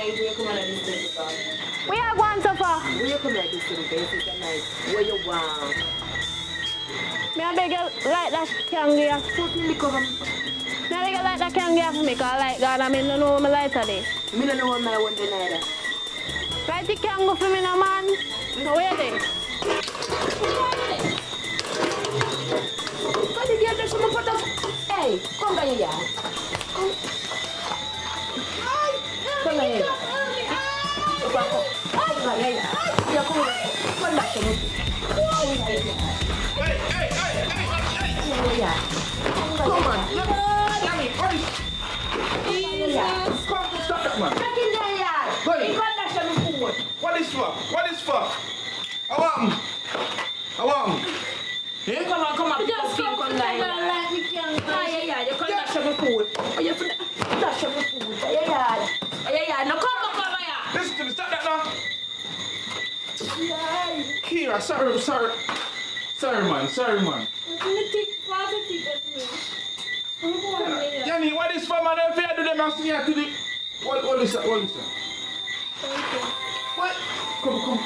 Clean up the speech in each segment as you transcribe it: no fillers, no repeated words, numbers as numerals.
night, we come at this time. We are going so far. We come at this time, it's a night. Where you want? Me I beg you like that can give. Put me cover. Me I beg you like that can give for me, cause like God, I mean, no know what my lighter day. Me don't know what my one day neither. Right, you can go for me now, man. So where they? What did you do? Someone put up. Hey, come down here. Come down here. Come on. Stop that man. What is for? What is for? I want him. I want him. Yeah? Come on. Just come down here. Yeah. You can't dash my food. Oh, you dash my food. Yeah. No, come over here. Listen to me. Stop that now. Kira, sorry, man. Yanni, what is for, man? If you do them, I'll see you to the... What is that? What? Come, come.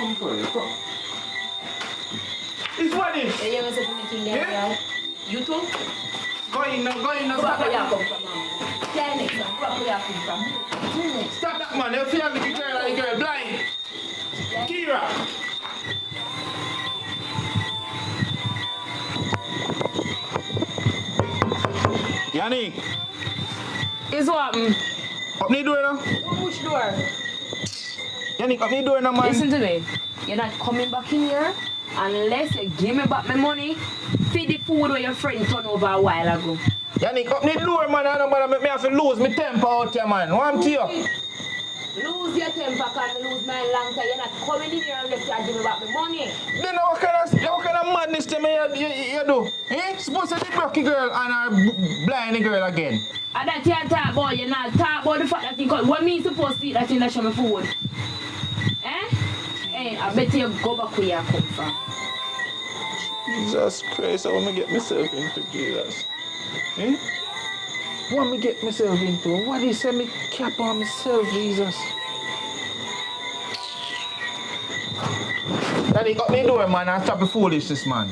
It's what is? You ever said anything there? Yeah? You too? Go in now. Where you come from, mama? Yeah, next one. Where you come from? Stop that, man. If you have the girl blind. Kira. Yanni. Is what? Open the door now. Which door? Yannick, open the door now, man. Listen to me. You're not coming back in here unless you give me back my money. Feed the food where your friend turned over a while ago. Yannick, open the door, man. I don't want to make me have to lose my temper out here, man. What I'm to you? Lose your temper, can't lose my long time. You're not coming in here unless you give me back my money. Then what kind of madness to me you do? Eh? Supposed to be broke girl and a blind girl again. And that you talk about, you not talk about the fact that you got what me supposed to eat that you not show me food. Eh? Hey, I bet you go back where you come from. Jesus Christ, I want to get myself into Jesus. Eh? What me get myself into? What do you say me cap on myself, Jesus? Daddy, got me door, man, and stop the foolishness, man.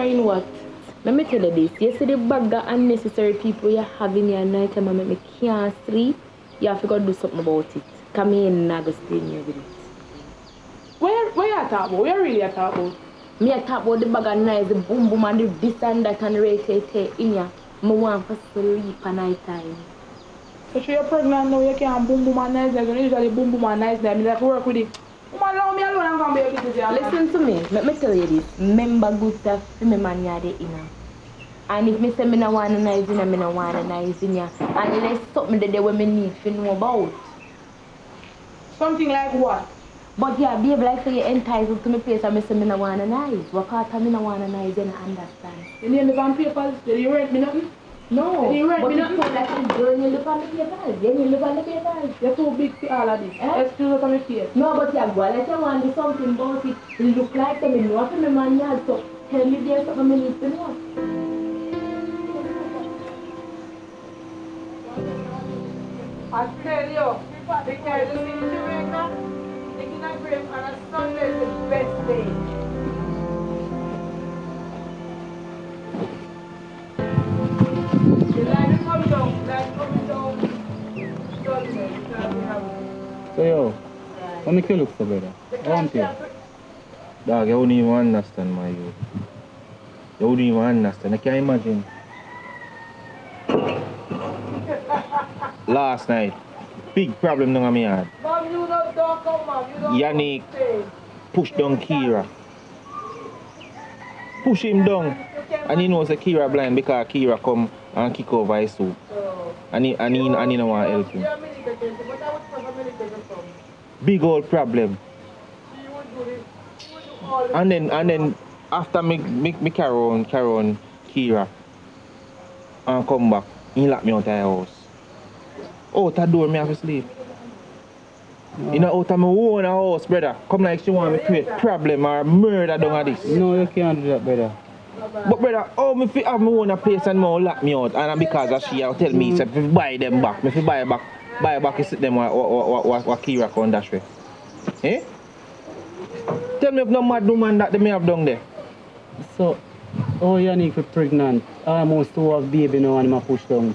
in what? Let me tell you this. You see the bag of unnecessary people you have in your night and make me can't sleep. You have to go do something about it. Come in and go stay in here with it. Where you talk about? Where really you talk about? Me I talk about the bag of nice, the boom boom and the this and that and rate in here. I want to sleep at night time. So you're pregnant now, you can't boom boom and nice. You usually boom boom and nice. I have to work with it. Woman, allow me alone and come back to this. Listen to me. Let me tell you this. Remember good stuff for me man you there inna. And if me say me no want a nice inna, me no want a nice inna. Unless something there where me need to know about. Something like what? But yeah, babe, like say you're entitled to me place and me say me no want a nice. What part of me no want a nice, you don't understand. You name me on papers, did you rent me nothing? No, Did you rent but me it's nothing? so like it's girl you look on the papers. You look on the papers. You're too big for all of this. Eh? Excuse us on my face. No, but yeah, go let you want to do something about it. It look like me know for me man yard, so tell me there's something me need to know. I tell you, the guy just in Jamaica, taking a break on a Sunday is the best day. The line is coming down, Sunday, because we have it. So yo, what make you look so brother? Want you? Dog, you wouldn't even understand my youth. You wouldn't even understand. I can't imagine. Last night, big problem down on me yard. Mom, you don't come, Mom. You don't Yannick stay. push down Kira. Push him down. And he knows that Kira blind because Kira come and kick over his soup. And he don't want to help him. You're military, but I would prefer military from. Big old problem. You would do this. You would do all this. And then after me carry on Kira and come back, he lock me out of the house. Out the door, me have to sleep. You know, out of my own house, brother. Come like she want me to create problem or murder down at this. No, you can't do that, brother. But brother, how me fi have my own place and more lock me out, and because of she tell me say if buy them back, me fi buy back you sit them what Kira can dash way. Eh? Tell me if no mad woman that they may have down there. So, oh, Yannick is pregnant. Almost to have baby now and I push down. Me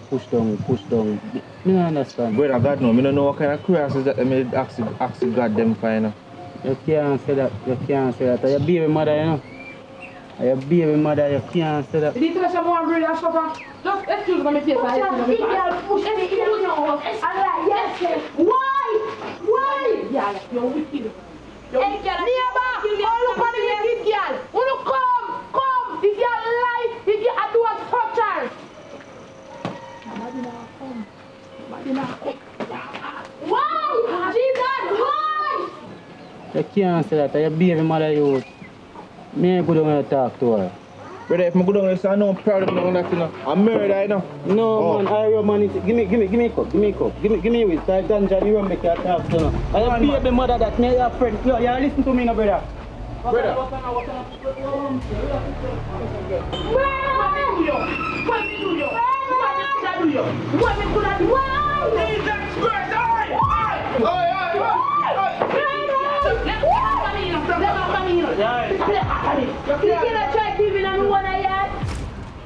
don't understand. Brother, God no, me don't know what kind of crosses that they may ask God them for, you know. You can't say that. Your baby mother, you know. Your baby mother, you can't say that. You need to let someone really have supper. Just excuse me, face. Push me in your house. Yes. Why? Yeah, you're wicked. Hey, girl, Look at the wicked girl. Wanna come. The girl life. The girl I do a torture. why? Jesus, why? You can't say that. Your baby mother, you. Me ain't go down and talk to her. Brother, if I go down there, so I know problem down that, you know. I'm married, you know. No, man, I run it. Give me a cup. Give me with that ganja, you run make you talk to her. I am baby mother that me your friend. You listen to me now, brother. Brother.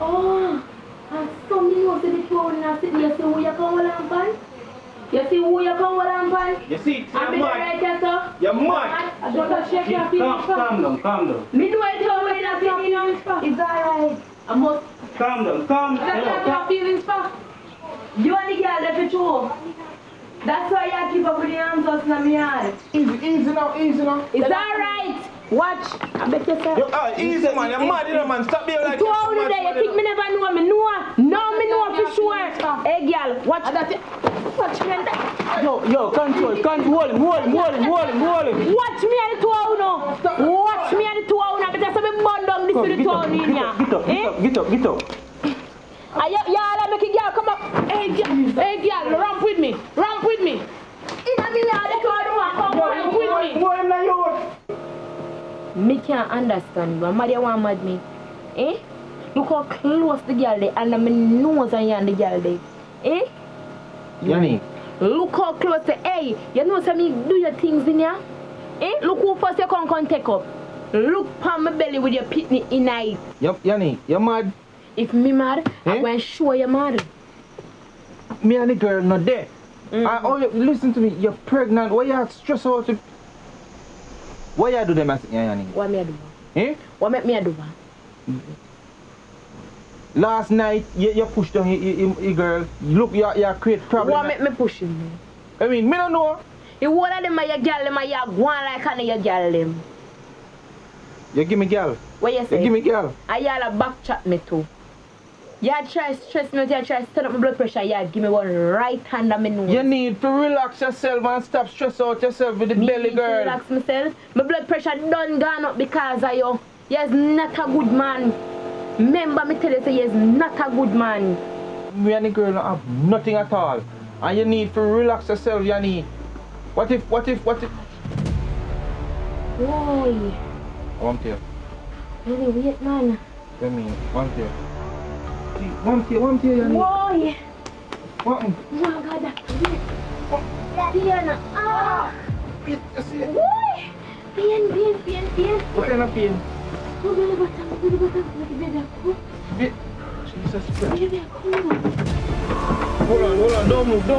Oh, and something was in the throne and sitting. You see who you come along, You see who you come along, You see, I'm you're right mad. here, sir. You're mad. I don't shake your feelings. Calm down. Me do it your way that feelings. It's alright. I must. Calm down. That's your feelings, pa. You and the girl that you show. That's why you keep up with the hands us in my yard. Easy now. It's alright. Watch. I bet you say. Easy man, you're mad, you know, man. Stop being like Two hours a day, you think me never know me? Now me know for sure. Hey girl, watch that. Watch me and that. Yo, control him. Watch me and the 2 hours now. Watch me and the 2 hours now. Because I'm burn down this to the 2 hours in here. Get up. Y'all make a girl come up. Hey girl, ramp with me. In me yard, the 2 hours come ramp with me. Me can't understand you. Mother want mad me. Eh? Look how close the girl there and my nose on the girl there. Eh? Yannick. Look how close the hey, you know say me do your things in here? Eh? Look who first you come take up. look on my belly with your pitney in it. Yup, Yanni, you mad? If me mad, Eh? I'm going to show you mad. Me and the girl not there. Listen to me, you're pregnant. Why you stress out? Why you do them as Yanni? What me do? Eh? What make me do? Last night, you pushed down your girl. Look, you create problem. What make me push him? I mean, me don't know. You one of them are your girl, them are your go on like any your girl them. You give me girl. What you say? You give me girl. And y'all a back chat me too. You try stress me out, you try turn up my blood pressure, you give me one right hand on my nose. You need to relax yourself and stop stress out yourself with the belly girl. Relax myself. My blood pressure done gone up because of you. You're not a good man. Remember me tell you, say you're not a good man. Me and the girl don't have nothing at all. And you need to relax yourself, Yanni. What if? Boy. One tear. Really weird, man. I mean, one tear. One tear, Yanni. Boy. What? Oh my God, that's weird. Pain. Ah. You see it? Boy. Pain. What kind of pain? Oh, belly button. Jesus Christ. Baby, come on. Hold on. Don't move. Oh,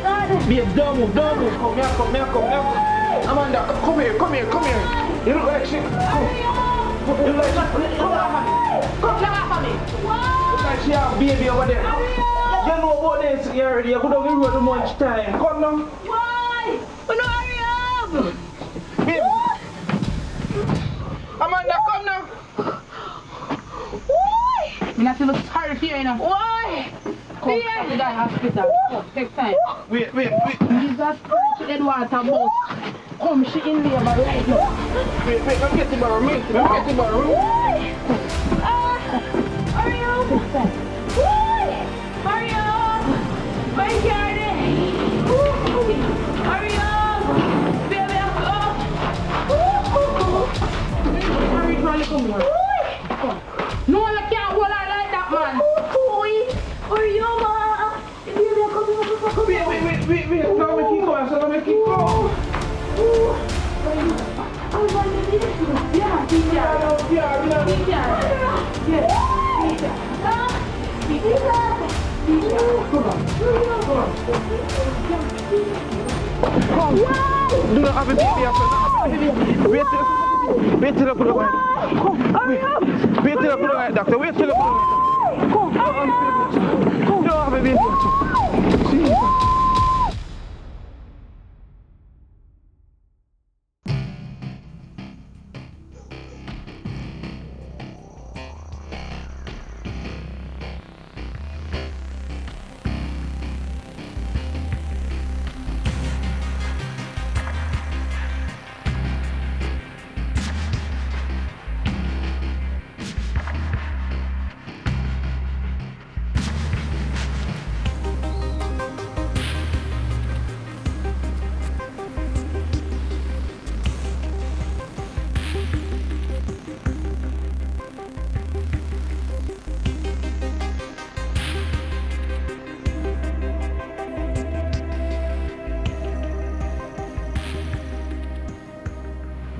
God. Babe, don't move. Come here. Amanda, come here. You look like shit. Come. You look like shit. Come on me. Look like she have baby over there. You know about this already. You go down the road too much time. Come now. Why? No, hurry up. Babe. Amanda, come now. Why? I'm not feel sorry for you, you know. Why? Come to the hospital. Take time. Wait. Jesus Christ, she did water bus. Come, she in labor right now. Wait, let me get the bar. Why? Hurry up. Why? Hurry up. My garden. Hurry up. Baby, up. Hurry, Charlie, come here. No, you can't hold her like that, man. Hurry up, ma. Baby, come here. Wait. Now we keep going. So let me keep going. Do not have a baby after. Wait till I put it on. Wait till I put it on, doctor. Wait till I put it on. Don't have a baby after. Jesus.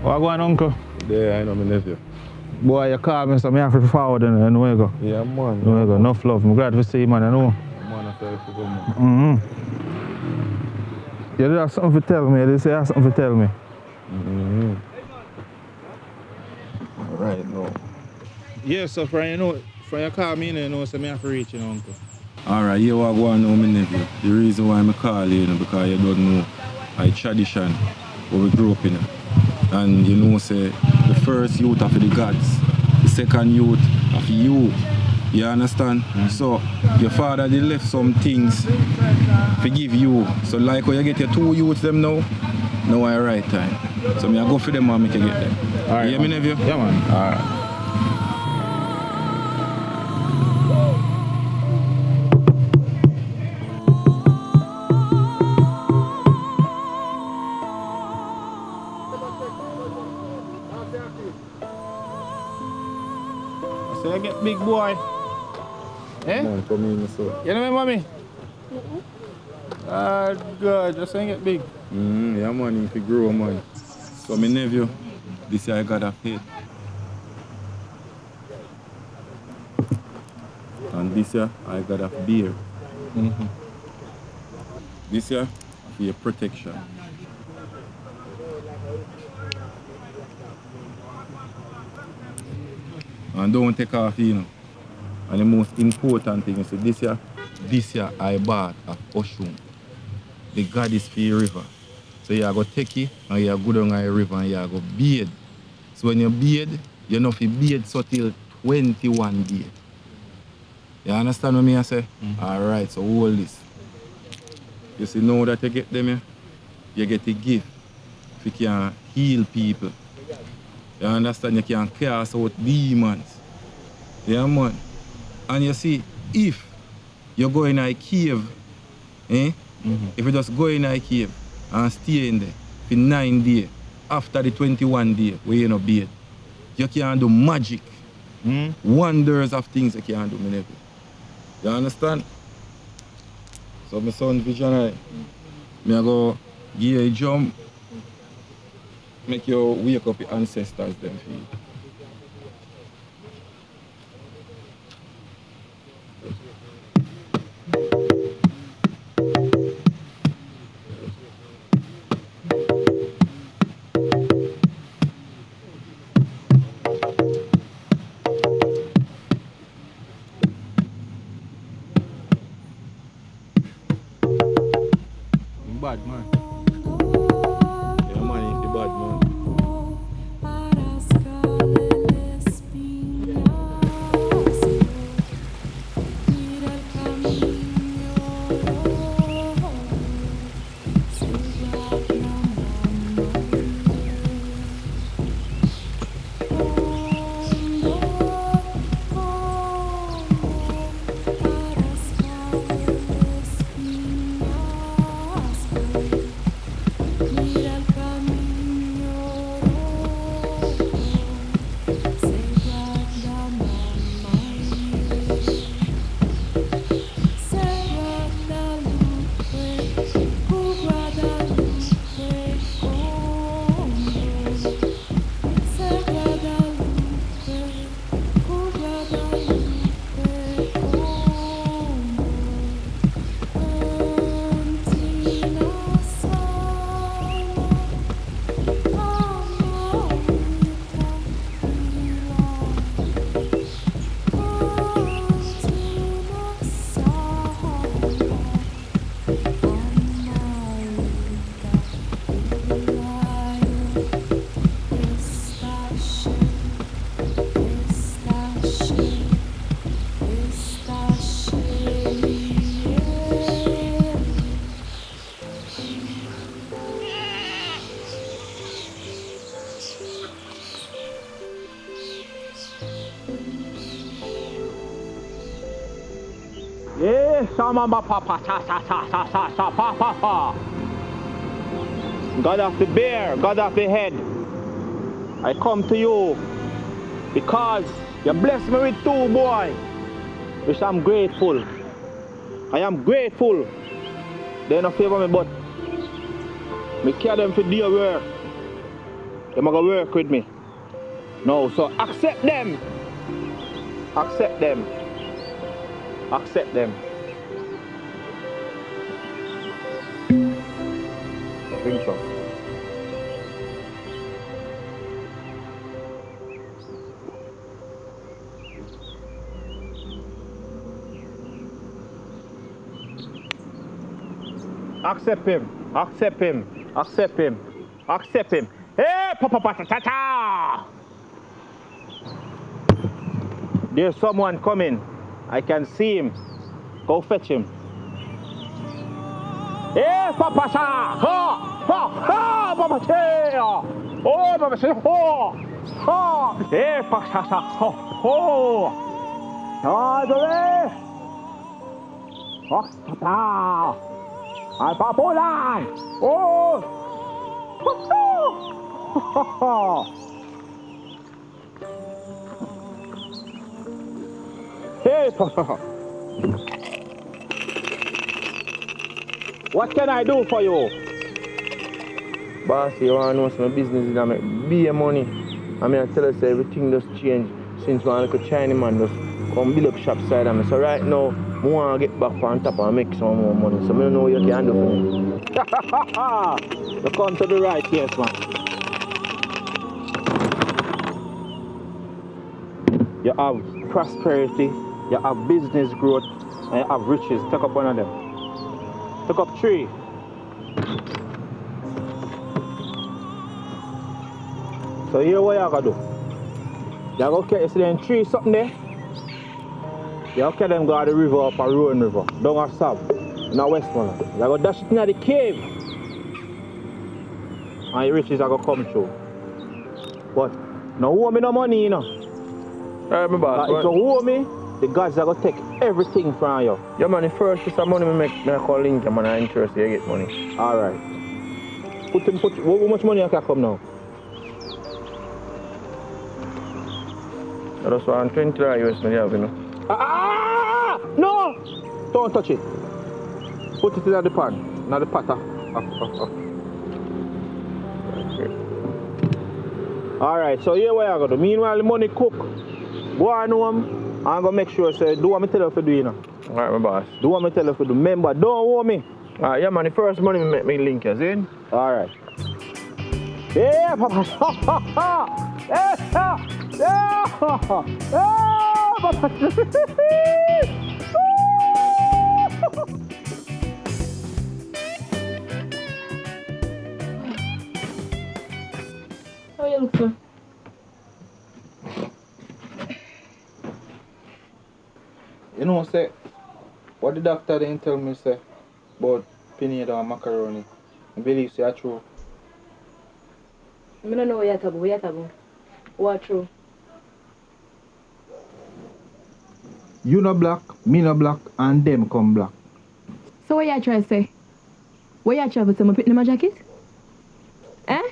What going on, uncle? Yeah, I know my nephew. Boy, you call me, so I have to forward and where you go. Yeah, man. Where you go, enough love. I'm glad to see you, man, I know. Man, I tell you, man. You have something to tell me, you say you have something to tell me. Right now. Yeah, so from you call me, you know, so I have to reach you, uncle. Alright, you are going to know my nephew. The reason why I call you, because you don't know a tradition where we grew up in. And you know, say, the first youth of the gods, the second youth of you. You understand? So, your father did left some things to give you. So, like when you get your two youths them now I right time. So, I go for them and make you get them. Alright. You hear me, nephew? Yeah, man. Alright. So you get big boy. Eh? Man, come in, so. You know me, mommy? Ah, good. Just so you get big. Yeah, man, if you grow, man. So my nephew, this year I got a head. And this year I got a beer. This year for your protection. And don't take off, you know. And the most important thing is this year I bought a ocean. The God is for your river. So you go take it and you go down the river and you go bathe. So when you bathe, you know if you bathe so till 21 days. You understand what I say? Alright, so hold this. You see now that you get them here, you get a gift. If you can heal people. You understand? You can cast out demons. Yeah, man. And you see, if you go in a cave, if you just go in a cave and stay in there for 9 days, after the 21 days where you no bathe, you can do magic. Wonders of things you can do, my nephew. You understand? So my son visionary, me go give you a jump, make you wake up your ancestors them for you. Bad man. Yeah, man, it's bad man. Yeah, sama papa sa papa. God of the bear, God of the head, I come to you because you blessed me with 2 boys, which I'm grateful. I am grateful. They don't favor me, but me care them for their work. They gonna work with me. No, so accept them. Accept them. Accept them. Drink some. Accept him. Accept him. Accept him. Accept him. Hey, papa patata. There's someone coming. I can see him. Go fetch him. Hey, papa sa. Ha, ha, ha, papa che. Oh, papa che. Ho, ha. Hey, papa sa. Ho, ho. Ah, dove? Oh, tata. Ay, papulan. Oh. Hey, papa. What can I do for you? Boss, you want to know some business that make big money. I mean, I tell you, say, everything just change since one little Chinese man just come build up shop side of me. So right now, I want to get back on top and make some more money. So I don't know what you can do for me. You come to the right place, man. You have prosperity, you have business growth, and you have riches. Take up one of them. Take up 3. So here what you gonna do? You gonna carry them 3 something there. You carry them go to the river up a Rowan River, down a Sab, in a Westmoreland. You gonna dash it in the cave. And your riches are gonna come through. But no owe me no money, you know. Alright, my boss. If you owe me, the gods are gonna take everything from you. Yeah, man, the first piece of money me call link, man, I interest you get money. Alright. How much money you can come now? I just want $20 US money, you know. No! Don't touch it. Put it in the pan, not the pot. Alright, so here what you gonna do. Meanwhile, the money cook. Go on home, I'm gonna make sure, say, do what I tell you to do, you know. Alright, my boss. Do what I tell you to do. Remember, don't owe me. Alright, yeah, man, the first money me make me link you, see? Alright. Yeah, papa. Yeah, papa. How you look, sir? You know, say, what the doctor didn't tell me, say, about peanut and macaroni. I believe say that's true. I don't know what you're talking about. What true? You no black, me no black, and them come black. So what you trying to say? What you trying to say? Me put in my jacket? Eh?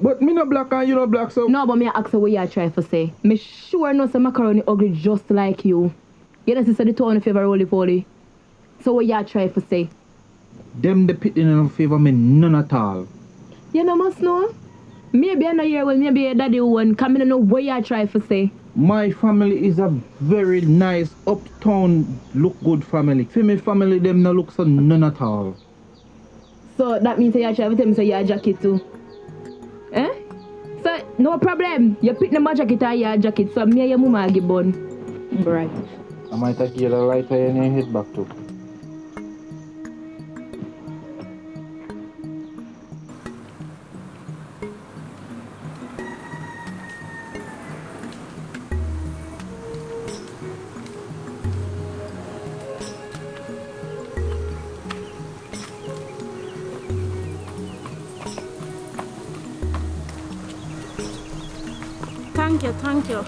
But me no black and you no black, so... No, but me ask you what you trying to say. Me sure know some macaroni ugly just like you. You know, sister, the two in favor roly-poly. So what you trying to say? Them the pit in favor me none at all. You know must know? Maybe I'm not here with maybe your daddy one. Come in and know what you trying to say. My family is a very nice, uptown, look good family. For me family, them no look so none at all. So that means you trying to tell me so you jacket too? Eh? So no problem. You pick the my jacket or your jacket. So me and your mama give bun. Right. I might take you the lighter in your head back too. Thank you.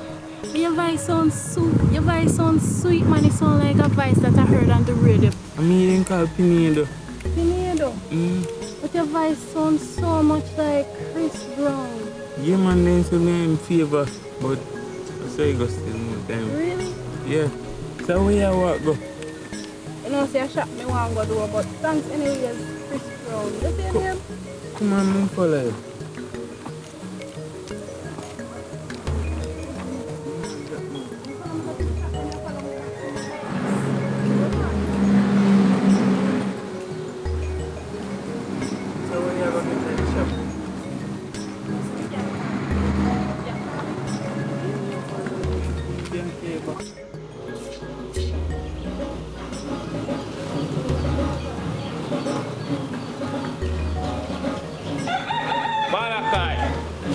Your voice sounds sweet, man. It sounds like a voice that I heard on the radio. I mean, call Pinedo. Pinedo? But your voice sounds so much like Chris Brown. Yeah, man, then to me in favor, but I say go still more time. Really? Yeah. So where you walk go? You know, say I shop me want to go do, but thanks anyways, Chris Brown. You see him? Come on, man, follow you.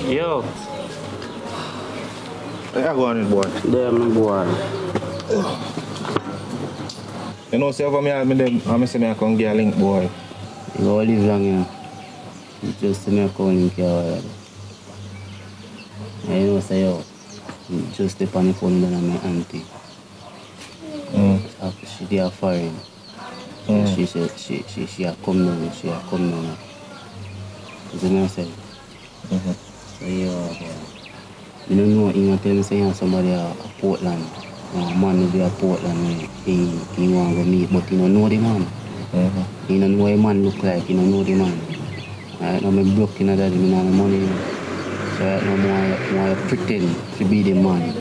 Yo. Where you going, boy? Damn, boy. You know, say over me, I'm say I can get a link, boy. You all live long, you know. You just see me a call link here already. And you know, say, yo, you just step on the phone with my auntie. She did a foreign. She said, she a come down, You see me, I said? So, yeah, you don't know, you tell me say somebody at Portland. A man will be at Portland, he want to meet, but you don't know the man. You don't know what a man look like, you don't know the man. Right now, I'm broke in that, I don't have money. So right now, I pretend to be the man.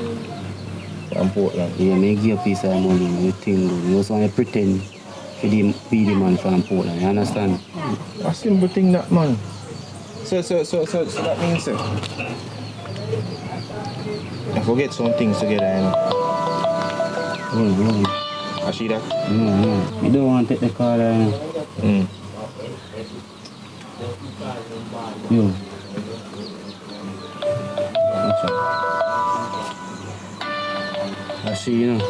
From Portland. Yeah, I give a piece of money, everything good. You also want to pretend to be the man from Portland, you understand? A simple thing that man. So that means I forget some things together and I see that? No. You don't want to take the car there. Yo. What's up? I see, you know.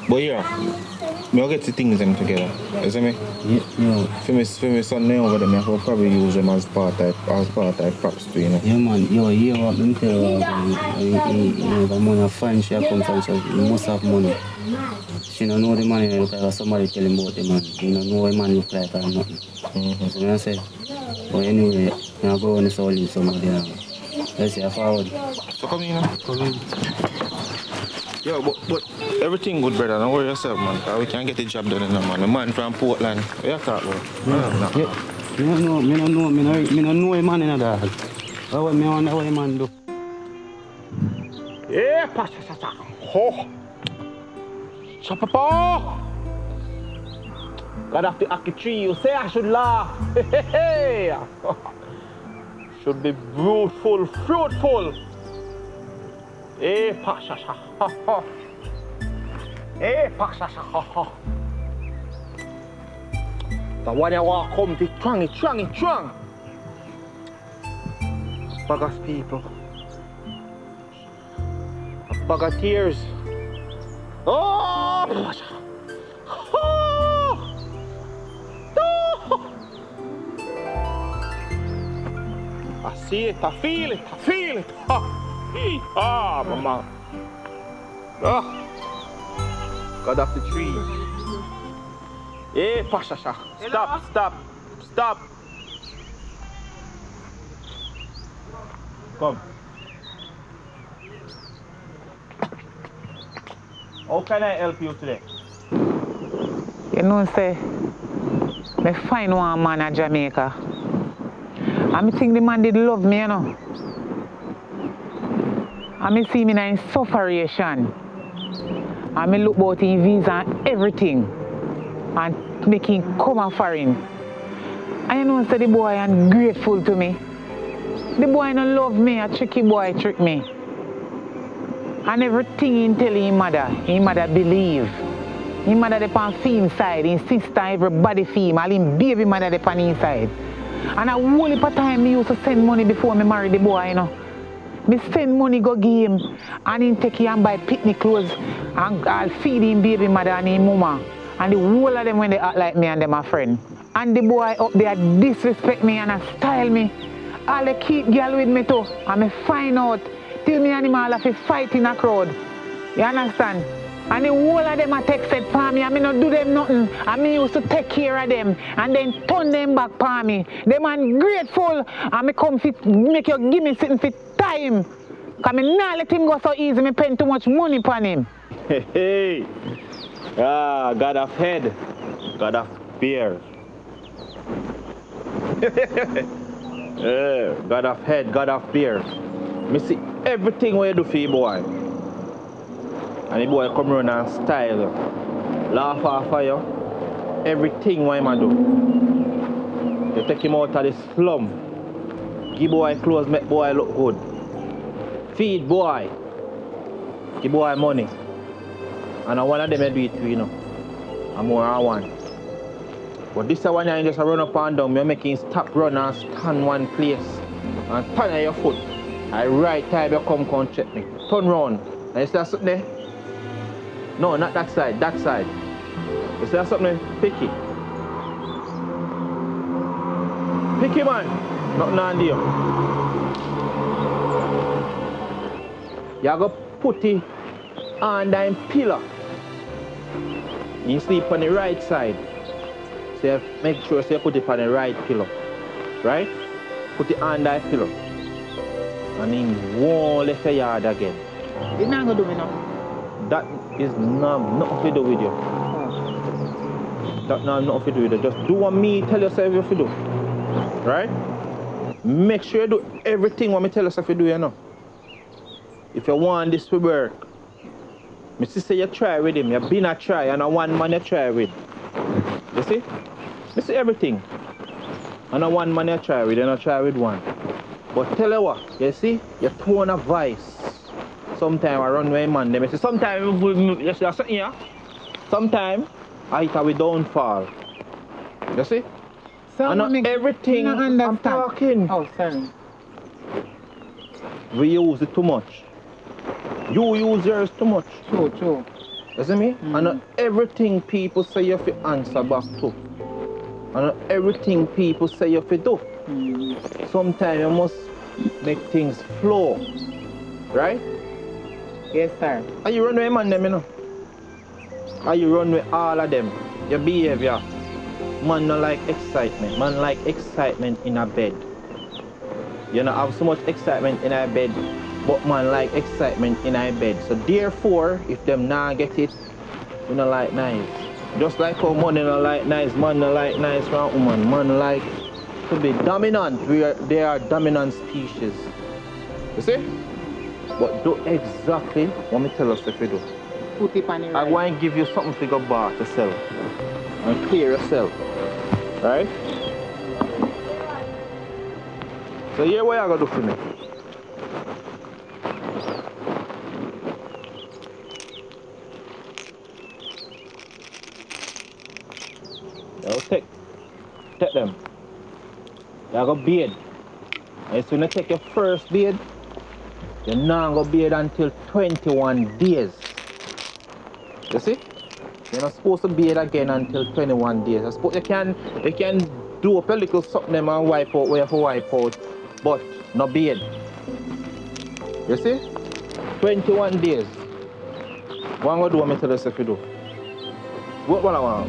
But yeah, I'll get the things them together. You see me? Yeah. For me son now over them, I will probably use them as part of props too, you know. Yeah, man. Yo, you hear what I'm telling you? The money of fine she comes from, so you must have money. She don't know the money look like somebody tell him about the man. You don't know what man look like or nothing. So what I say? But anyway, I'm going to leave somebody now. Let's see, I forward. So come in now. Come in. Yeah, but everything good, brother. Don't worry yourself, man. Cause we can get the job done, man. The man from Portland. What you talk about? Yeah. Me don't know a man in a dog. What me wonder what a man do? Yeah, pasha. Ho. Chapapa. God of the Aki tree, you say I should laugh. Hey. Should be fruitful. Eh, pasha. Eh, pasha. The one you walk home to strong. Bagas people. A bag of tears. Oh, pasha. I see it, I feel it. Mama. God of the tree. Hey, Pasha. Stop. Come. How can I help you today? You know, say, me find one man in Jamaica. And I think the man did love me, you know. And I see me in sufferation. And I look about his visa and everything. And make him come and for him. And you know, say the boy is grateful to me. The boy don't love me, a tricky boy trick me. And everything he tell his mother believe. His mother dey on film side, his sister, everybody film, all him baby mother dey on his side. And a whole heap of time me used to send money before me marry the boy, you know. Me send money go give him, and him take him and buy picnic clothes, and I'll feed him baby mother and him mama. And the whole of them when they act like me and them a friend. And the boy up there disrespect me and style me. All they keep girl with me too, and me find out till me and him all have to fight in a crowd. You understand? And the whole of them a texted for me and me not do them nothing. And me used to take care of them and then turn them back for me. Them ungrateful and me come fit make you give me something for time. Cause me not let him go so easy, me spend too much money upon him. Hey. God of head, God of beer. God of head, God of beer. Me see everything what you do for your boy. And the boy come around and style, laugh off of you. Everything what him do. You take him out of the slum. Give boy clothes, make boy look good. Feed boy. Give boy money. And one of them I do it too, you know. And more I want. But this one you just run up and down, you make him stop run and stand one place. And turn on your foot. At right time you come check me. Turn round. And you see that something there? No, not that side, that side. You see that something? Picky. Picky man. Nothing on there. You go put it on that pillar. You sleep on the right side. So you make sure you put it on the right pillow. Right? Put it on that pillow. And then won't left your yard again. It's not gonna do me now. That is nothing to do with you. That not nothing to do with you. Just do what me tell yourself you have to do. Right? Make sure you do everything what me tell us if you do, you know. If you want this to work, me say you try with him, you been a try and a one man you try with. You see? Me see everything. And a one man you try with, you not try with one. But tell you what, you see, your tone of voice. Sometimes I run with man, them say sometimes you see something here. Sometimes I hit we downfall. You see? So and not everything I'm talking. Oh, sorry. We use it too much. You use yours too much. True. You see me? And not everything people say you have to answer back to. And not everything people say you have to do. Sometimes you must make things flow. Right? Yes, sir. And you run with man them, you know. And you run with all of them. Your behavior. Man no like excitement. Man like excitement in a bed. You know, have so much excitement in a bed, but man like excitement in a bed. So therefore, if them not get it, you know like nice. Just like how money no like nice, man no like nice from woman. Man like to be dominant. They are dominant species. You see? But do exactly what me tell us if you do. Put it on the I right. want to give you something to go back to sell. And clear yourself. Right? So here what you gonna do for me? You take them. You go bathe. And as soon as you take your first bathe, you're not gonna bathe until 21 days. You see? You're not supposed to bathe again until 21 days. I suppose you can do up a little something and wipe out where you have to wipe out, but no bathe. You see? 21 days. What I'm gonna do what I tell us if you do. What I want?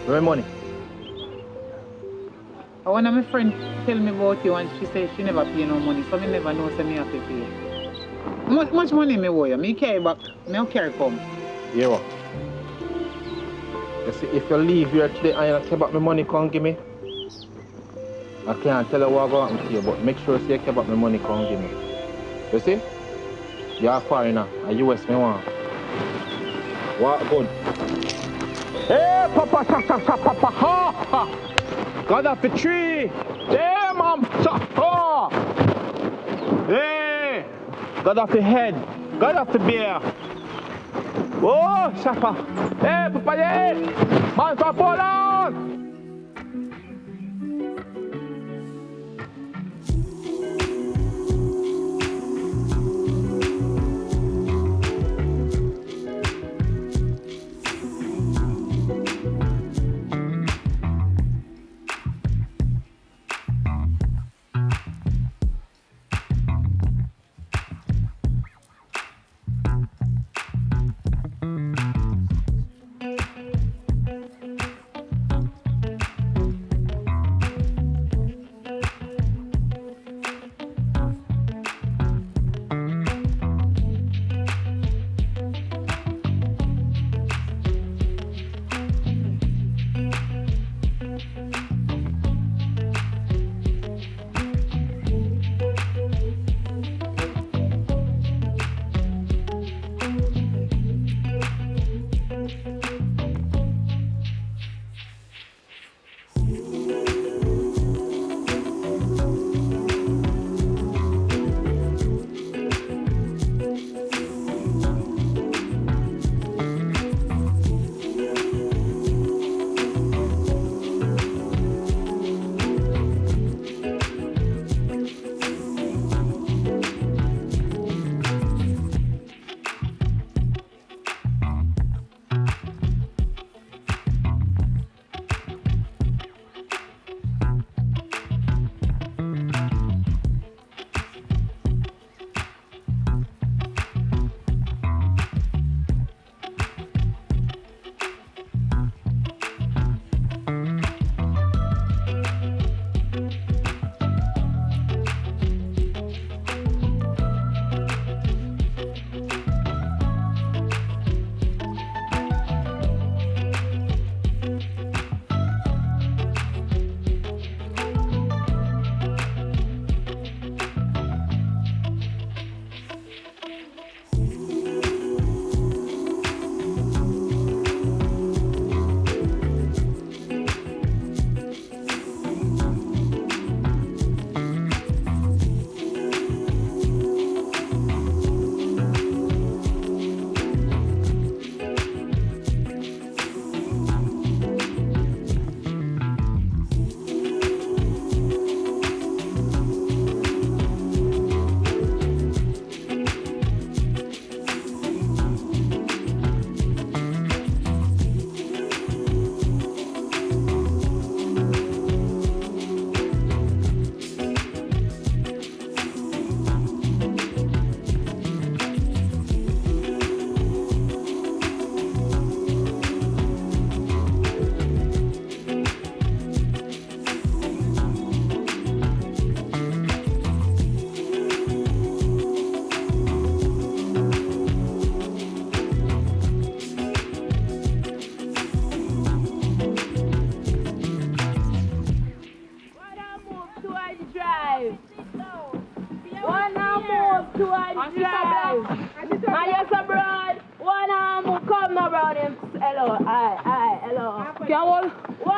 Where money? One of my friends tell me about you and she said she never pay no money, so I never know say me have to pay. Much money me owe you? Me carry back, me don't carry come. Here what? You see, if you leave here today and you don't care about my money, come give me. I can't tell you what going to happen to you, but make sure you care about my money, come give me. You see? You are foreigner, and US me want. What good? Hey, Papa, Papa, ha! God off the tree! Hey, Mom, ha! Hey! God off the head! God off the bear! Oh, Shapa! Hey, Papa, hey! Man, fall down!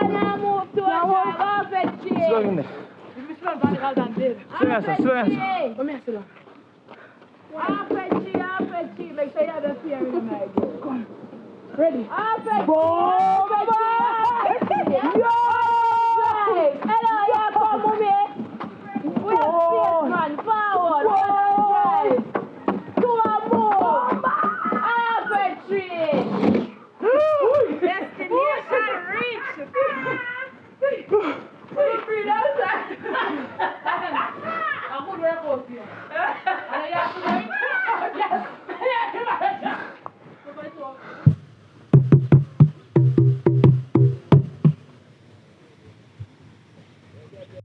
Boy, now move to us. Half a G. Slow in there. If you smell bad, I'll done dead. Slow yourself, slow yourself. Come here, sit down. Half a G. Make sure you have the fear in the night. Come on. Ready? Half a G.